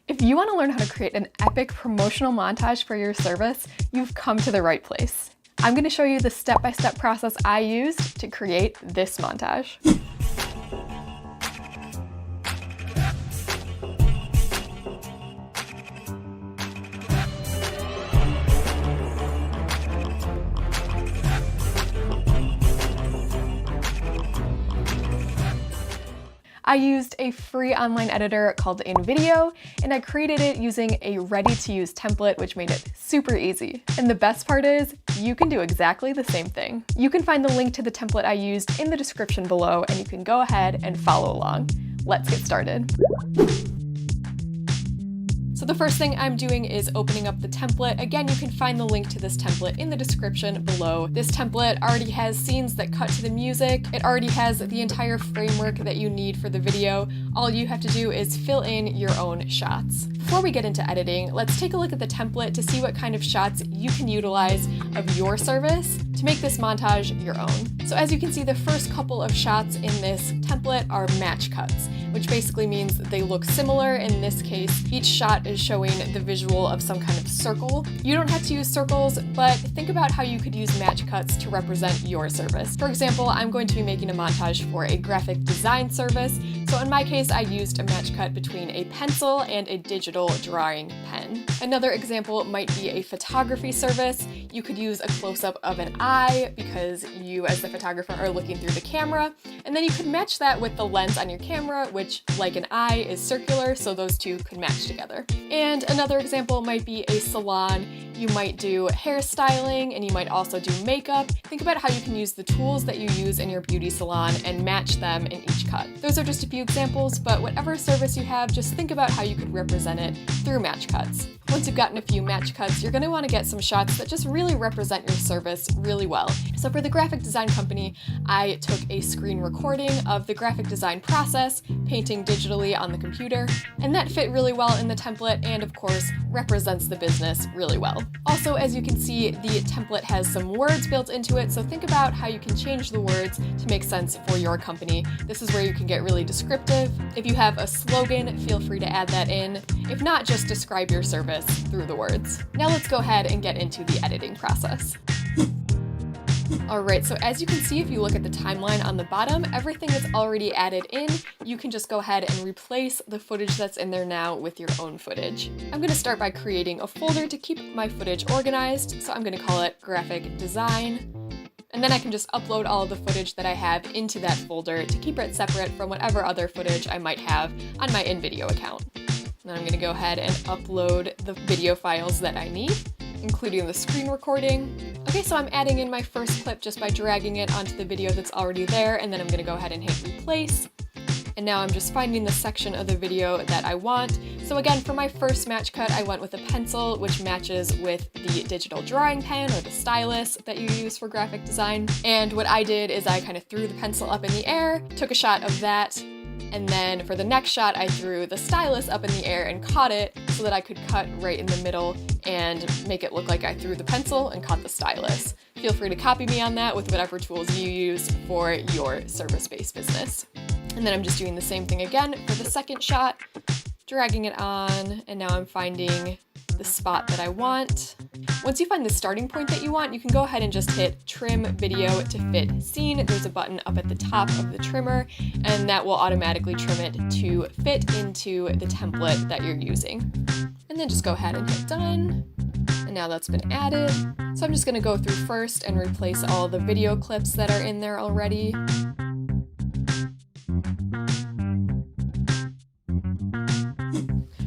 If you want to learn how to create an epic promotional montage for your service, you've come to the right place. I'm going to show you the step-by-step process I used to create this montage. I used a free online editor called InVideo, and I created it using a ready-to-use template, which made it super easy. And the best part is, you can do exactly the same thing. You can find the link to the template I used in the description below, and you can go ahead and follow along. Let's get started. So the first thing I'm doing is opening up the template. Again, you can find the link to this template in the description below. This template already has scenes that cut to the music. It already has the entire framework that you need for the video. All you have to do is fill in your own shots. Before we get into editing, let's take a look at the template to see what kind of shots you can utilize of your service to make this montage your own. So as you can see, the first couple of shots in this template are match cuts, which basically means they look similar. In this case, each shot is showing the visual of some kind of circle. You don't have to use circles, but think about how you could use match cuts to represent your service. For example, I'm going to be making a montage for a graphic design service. So in my case, I used a match cut between a pencil and a digital drawing pen. Another example might be a photography service. You could use a close-up of an eye because you as the photographer are looking through the camera, and then you could match that with the lens on your camera, which, like an eye, is circular, so those two could match together. And another example might be a salon. You might do hairstyling, and you might also do makeup. Think about how you can use the tools that you use in your beauty salon and match them in each cut. Those are just a few examples, but whatever service you have, just think about how you could represent it through match cuts. Once you've gotten a few match cuts, you're going to want to get some shots that just really represent your service really well. So for the graphic design company, I took a screen recording of the graphic design process, painting digitally on the computer, and that fit really well in the template and, of course, represents the business really well. Also, as you can see, the template has some words built into it, so think about how you can change the words to make sense for your company. This is where you can get really descriptive. If you have a slogan, feel free to add that in. If not, just describe your service through the words. Now let's go ahead and get into the editing process. Alright, so as you can see, if you look at the timeline on the bottom, everything is already added in. You can just go ahead and replace the footage that's in there now with your own footage. I'm going to start by creating a folder to keep my footage organized, so I'm going to call it graphic design. And then I can just upload all of the footage that I have into that folder to keep it separate from whatever other footage I might have on my InVideo account. Then I'm going to go ahead and upload the video files that I need, including the screen recording. Okay, so I'm adding in my first clip just by dragging it onto the video that's already there, and then I'm going to go ahead and hit replace. And now I'm just finding the section of the video that I want. So again, for my first match cut, I went with a pencil, which matches with the digital drawing pen or the stylus that you use for graphic design. And what I did is I kind of threw the pencil up in the air, took a shot of that, and then for the next shot, I threw the stylus up in the air and caught it so that I could cut right in the middle and make it look like I threw the pencil and caught the stylus. Feel free to copy me on that with whatever tools you use for your service-based business. And then I'm just doing the same thing again for the second shot, dragging it on, and now I'm finding the spot that I want. Once you find the starting point that you want, you can go ahead and just hit trim video to fit scene. There's a button up at the top of the trimmer, and that will automatically trim it to fit into the template that you're using. And then just go ahead and hit done. And now that's been added. So I'm just gonna go through first and replace all the video clips that are in there already.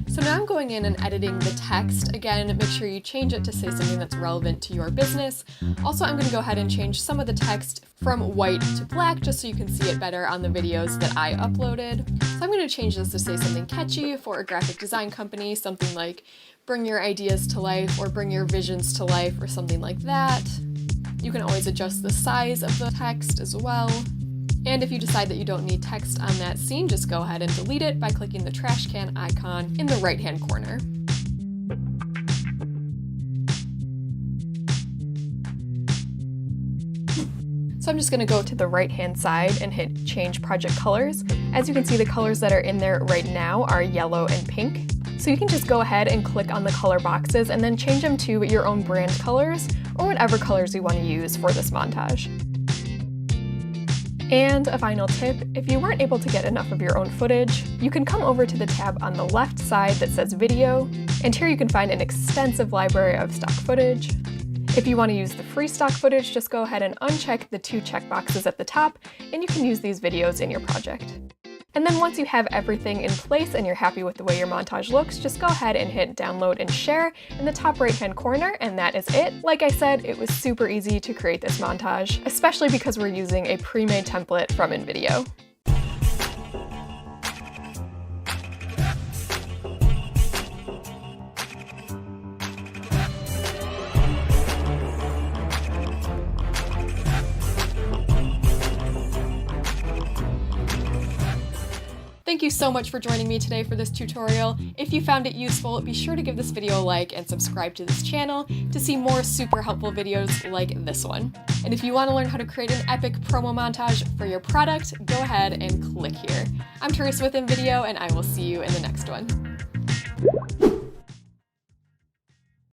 So now I'm going in and editing the text. Again, make sure you change it to say something that's relevant to your business. Also, I'm going to go ahead and change some of the text from white to black just so you can see it better on the videos that I uploaded. So I'm going to change this to say something catchy for a graphic design company, something like bring your ideas to life or bring your visions to life or something like that. You can always adjust the size of the text as well. And if you decide that you don't need text on that scene, just go ahead and delete it by clicking the trash can icon in the right-hand corner. So I'm just going to go to the right-hand side and hit change project colors. As you can see, the colors that are in there right now are yellow and pink. So you can just go ahead and click on the color boxes and then change them to your own brand colors or whatever colors you want to use for this montage. And a final tip, if you weren't able to get enough of your own footage, you can come over to the tab on the left side that says Video, and here you can find an extensive library of stock footage. If you want to use the free stock footage, just go ahead and uncheck the 2 checkboxes at the top, and you can use these videos in your project. And then once you have everything in place and you're happy with the way your montage looks, just go ahead and hit download and share in the top right-hand corner, and that is it. Like I said, it was super easy to create this montage, especially because we're using a pre-made template from InVideo. Thank you so much for joining me today for this tutorial. If you found it useful, be sure to give this video a like and subscribe to this channel to see more super helpful videos like this one. And if you want to learn how to create an epic promo montage for your product, go ahead and click here. I'm Teresa with InVideo, and I will see you in the next one.